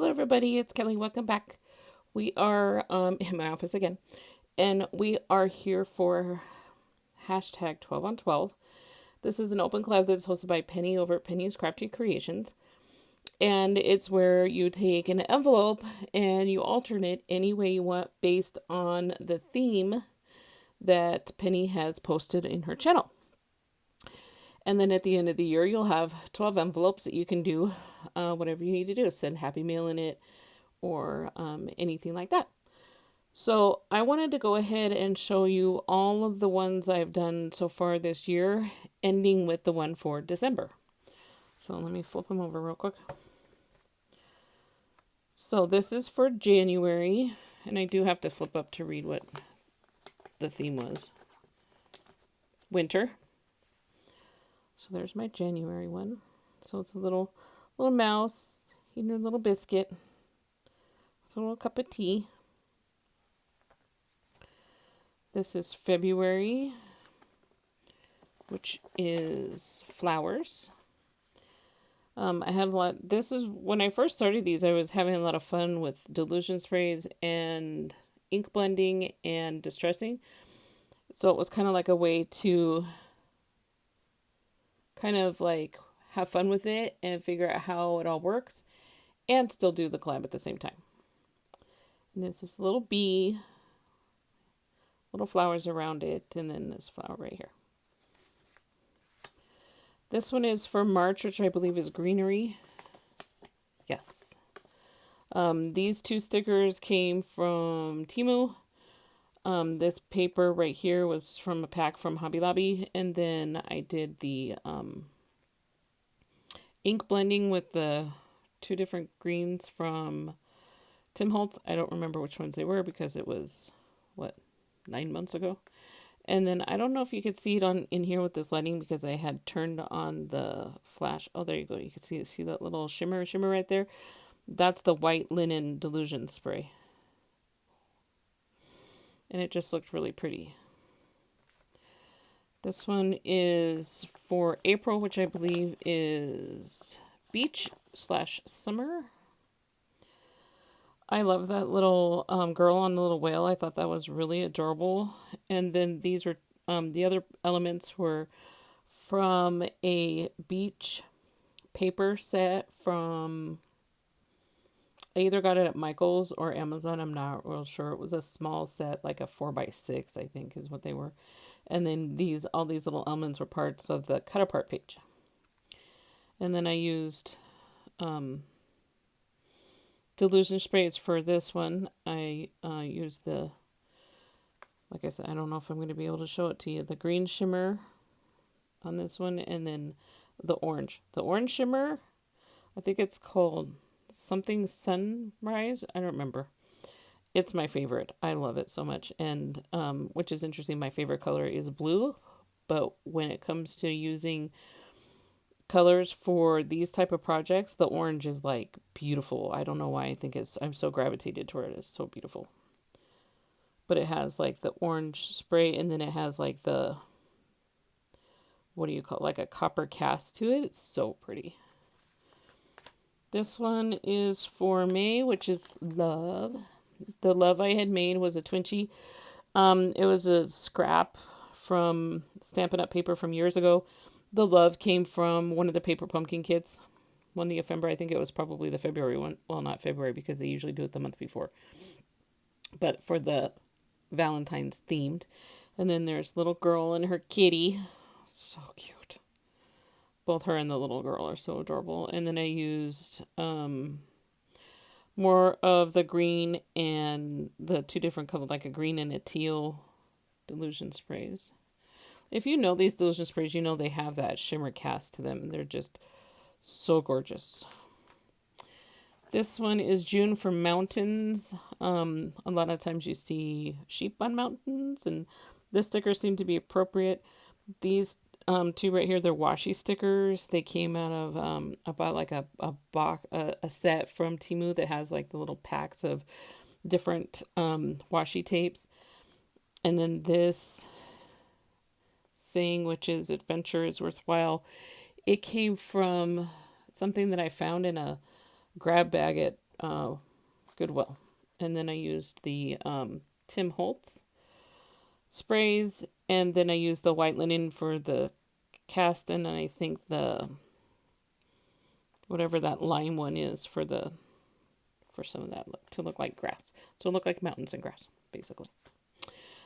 Hello, everybody. It's Kelly. Welcome back. We are in my office again, and we are here for hashtag 12 on 12. This is an open collab that's hosted by Penny over at Penny's Crafty Creations, and it's where you take an envelope and you alternate any way you want based on the theme that Penny has posted in her channel. And then at the end of the year, you'll have 12 envelopes that you can do whatever you need to do. Send Happy Mail in it or anything like that. So I wanted to go ahead and show you all of the ones I've done so far this year, ending with the one for December. So let me flip them over real quick. So this is for January, and I do have to flip up to read what the theme was. Winter. So there's my January one. So it's a little mouse eating a little biscuit with a little cup of tea. This is February, which is flowers. I have a lot. This is when I first started these. I was having a lot of fun with dilution sprays and ink blending and distressing. So it was kind of like a way to kind of like have fun with it and figure out how it all works and still do the collab at the same time. And there's this little bee, little flowers around it, and then this flower right here. This one is for March, which I believe is greenery. Yes. These two stickers came from Temu. This paper right here was from a pack from Hobby Lobby, and then I did the ink blending with the two different greens from Tim Holtz. I don't remember which ones they were because it was 9 months ago. And then I don't know if you could see it on in here with this lighting because I had turned on the flash. Oh, there you go. You can see that little shimmer right there. That's the white linen dilution spray. And it just looked really pretty. This one is for April, which I believe is beach/summer. I love that little girl on the little whale. I thought that was really adorable. And then these were the other elements were from a beach paper set from, I either got it at Michael's or Amazon. I'm not real sure. It was a small set, like a 4x6, I think is what they were. And then all these little elements were parts of the cut apart page. And then I used dilution sprays for this one. I used like I said, I don't know if I'm going to be able to show it to you. The green shimmer on this one, and then the orange. The orange shimmer, I think it's called something sunrise. I don't remember. It's my favorite. I love it so much. And which is interesting, my favorite color is blue. But when it comes to using colors for these type of projects, the orange is like beautiful. I don't know why I'm so gravitated toward it. It's so beautiful. But it has like the orange spray, and then it has like the, what do you call it? Like a copper cast to it. It's so pretty. This one is for May, which is love. The love I had made was a Twinchie. It was a scrap from Stampin' Up! Paper from years ago. The love came from one of the Paper Pumpkin kits. Won the November. I think it was probably the February one. Well, not February because they usually do it the month before. But for the Valentine's themed. And then there's little girl and her kitty. So cute. Both her and the little girl are so adorable. And then I used more of the green and the two different colors, like a green and a teal dilution sprays. If you know these dilution sprays, you know they have that shimmer cast to them. They're just so gorgeous. This one is June for mountains. A lot of times you see sheep on mountains, and this sticker seemed to be appropriate. These two right here, they're washi stickers. They came out of about like a box, a set from Temu that has like the little packs of different washi tapes. And then this saying, which is adventure is worthwhile. It came from something that I found in a grab bag at Goodwill. And then I used the Tim Holtz sprays, and then I used the white linen for the cast, and I think the whatever that lime one is for some of that to look like grass, to look like mountains and grass, basically.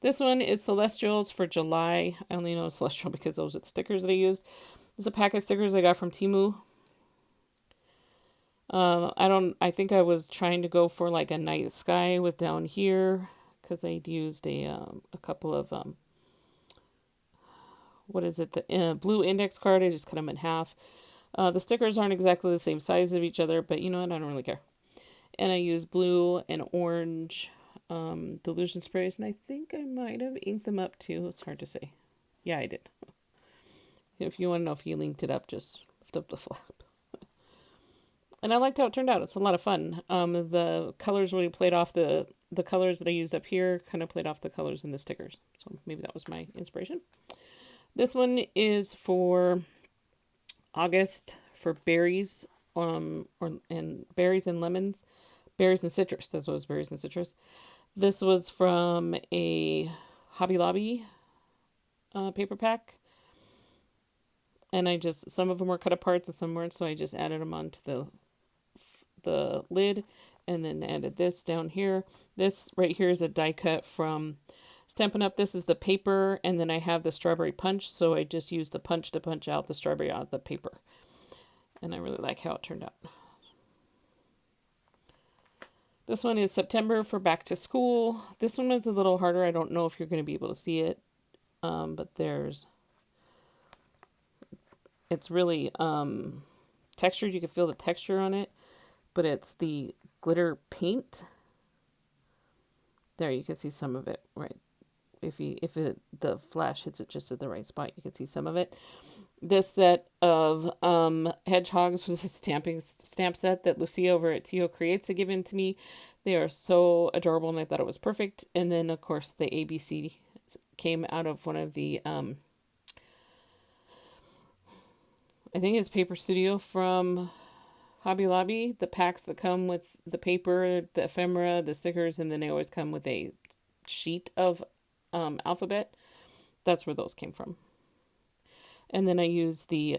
This one is Celestials for July. I only know Celestial because those are the stickers that I used. There's a pack of stickers I got from Temu. I think I was trying to go for like a night sky with down here, because I'd used a couple of, the blue index card. I just cut them in half. The stickers aren't exactly the same size of each other, but you know what? I don't really care. And I used blue and orange Delusion sprays, and I think I might have inked them up too. It's hard to say. Yeah, I did. If you want to know if you linked it up, just lift up the flap. And I liked how it turned out. It's a lot of fun. The colors really played off the colors that I used up here, kind of played off the colors in the stickers. So maybe that was my inspiration. This one is for August for berries, and berries and lemons, berries and citrus. That's what it was, berries and citrus. This was from a Hobby Lobby paper pack. And some of them were cut apart and some weren't, so I just added them onto the lid, and then added this down here. This right here is a die cut from Stampin' Up. This is the paper, and then I have the strawberry punch, so I just used the punch to punch out the strawberry out of the paper. And I really like how it turned out. This one is September for back to school. This one was a little harder. I don't know if you're going to be able to see it, but it's really textured. You can feel the texture on it, but it's the glitter paint. There, you can see some of it, right? If the flash hits it just at the right spot, you can see some of it. This set of hedgehogs was a stamp set that Lucia over at creat had given to me. They are so adorable, and I thought it was perfect. And then, of course, the ABC came out of one of the I think it's Paper Studio from Hobby Lobby. The packs that come with the paper, the ephemera, the stickers, and then they always come with a sheet of alphabet. That's where those came from. And then I used the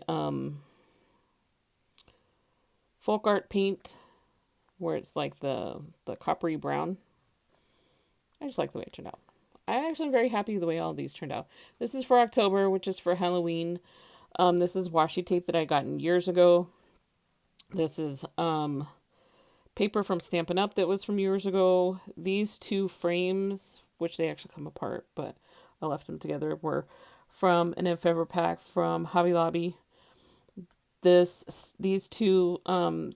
folk art paint, where it's like the coppery brown. I just like the way it turned out. I actually am very happy with the way all these turned out. This is for October, which is for Halloween. This is washi tape that I got years ago. This is paper from Stampin' Up! That was from years ago. These two frames, which they actually come apart, but I left them together, were from an ephemera pack from Hobby Lobby. These two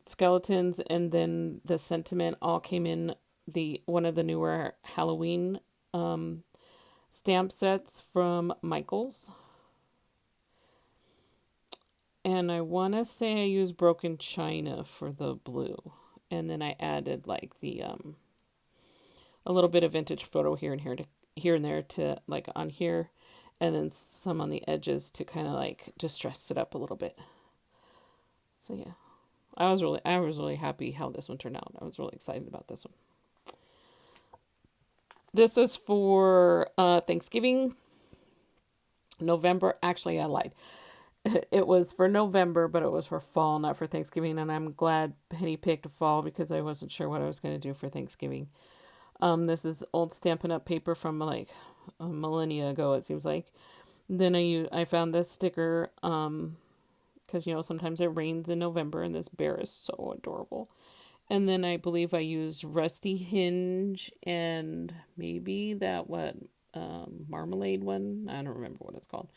skeletons and then the sentiment all came in one of the newer Halloween stamp sets from Michaels. And I want to say I used Broken China for the blue. And then I added like the a little bit of vintage photo here and there to like on here, and then some on the edges to kind of like just dress it up a little bit. So yeah, I was really happy how this one turned out. I was really excited about this one. This is for Thanksgiving, November. Actually, I lied. It was for November, but it was for fall, not for Thanksgiving. And I'm glad Penny picked fall because I wasn't sure what I was going to do for Thanksgiving. This is old Stampin' Up! Paper from like a millennia ago, it seems like. Then I found this sticker because, sometimes it rains in November, and this bear is so adorable. And then I believe I used Rusty Hinge and maybe that marmalade one. I don't remember what it's called.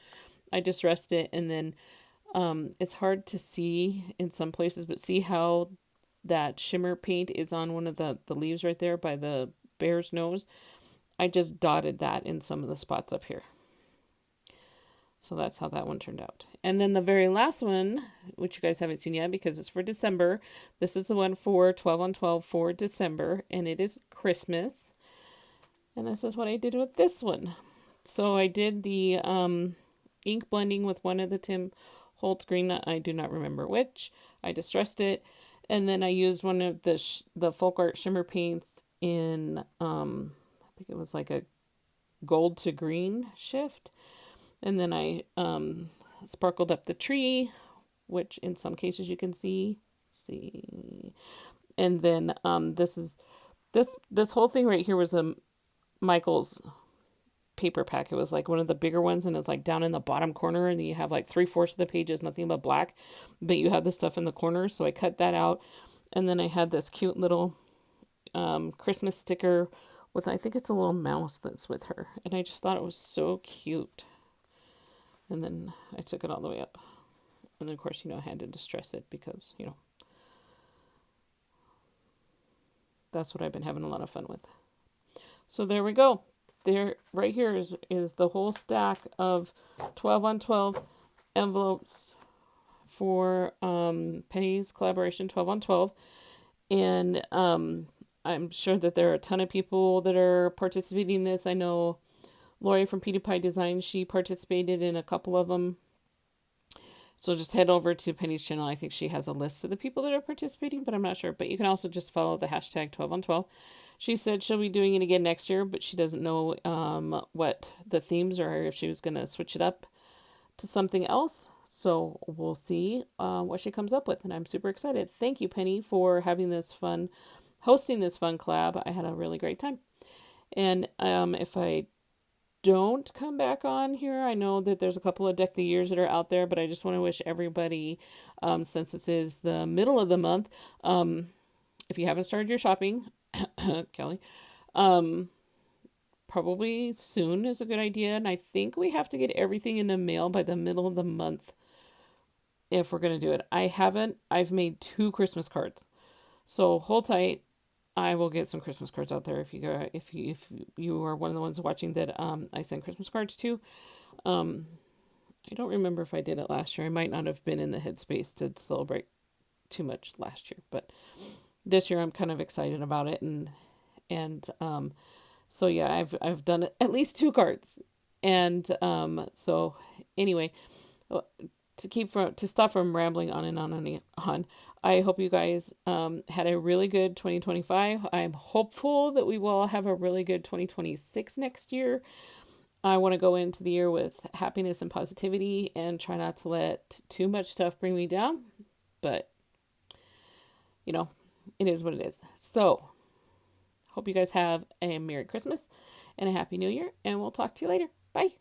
I distressed it, and then it's hard to see in some places, but see how that shimmer paint is on one of the leaves right there by the bear's nose. I just dotted that in some of the spots up here. So that's how that one turned out. And then the very last one, which you guys haven't seen yet because it's for December. This is the one for 12 on 12 for December, and it is Christmas. And this is what I did with this one. So I did the ink blending with one of the Tim Holtz green. I do not remember which. I distressed it. And then I used one of the folk art shimmer paints in I think it was like a gold to green shift. And then I sparkled up the tree, which in some cases you can see. And then this whole thing right here was a Michael's paper pack. It was like one of the bigger ones, and it's like down in the bottom corner, and then you have like 3/4 of the page is nothing but black, but you have the stuff in the corners. So I cut that out, and then I had this cute little Christmas sticker with, I think it's a little mouse that's with her, and I just thought it was so cute. And then I took it all the way up, and of course, I had to distress it because that's what I've been having a lot of fun with. So there we go. There, right here is the whole stack of 12 on 12 envelopes for Penny's collaboration 12 on 12. And I'm sure that there are a ton of people that are participating in this. I know Lori from Pewdie Pie Design, she participated in a couple of them. So just head over to Penny's channel. I think she has a list of the people that are participating, but I'm not sure. But you can also just follow the hashtag 12 on 12. She said she'll be doing it again next year, but she doesn't know what the themes are, or if she was going to switch it up to something else. So we'll see what she comes up with, and I'm super excited. Thank you, Penny, for hosting this fun collab. I had a really great time. And if I don't come back on here, I know that there's a couple of Deck the Years that are out there, but I just want to wish everybody, since this is the middle of the month, if you haven't started your shopping, Kelly, probably soon is a good idea. And I think we have to get everything in the mail by the middle of the month if we're going to do it. I've made 2 Christmas cards. So hold tight. I will get some Christmas cards out there if you are one of the ones watching that I send Christmas cards to. I don't remember if I did it last year. I might not have been in the headspace to celebrate too much last year, but this year I'm kind of excited about it, and so yeah, I've done at least 2 cards, and so anyway, to stop from rambling on and on and on, I hope you guys had a really good 2025. I'm hopeful that we will have a really good 2026 next year. I want to go into the year with happiness and positivity and try not to let too much stuff bring me down, but it is what it is. So, hope you guys have a Merry Christmas and a Happy New Year, and we'll talk to you later. Bye.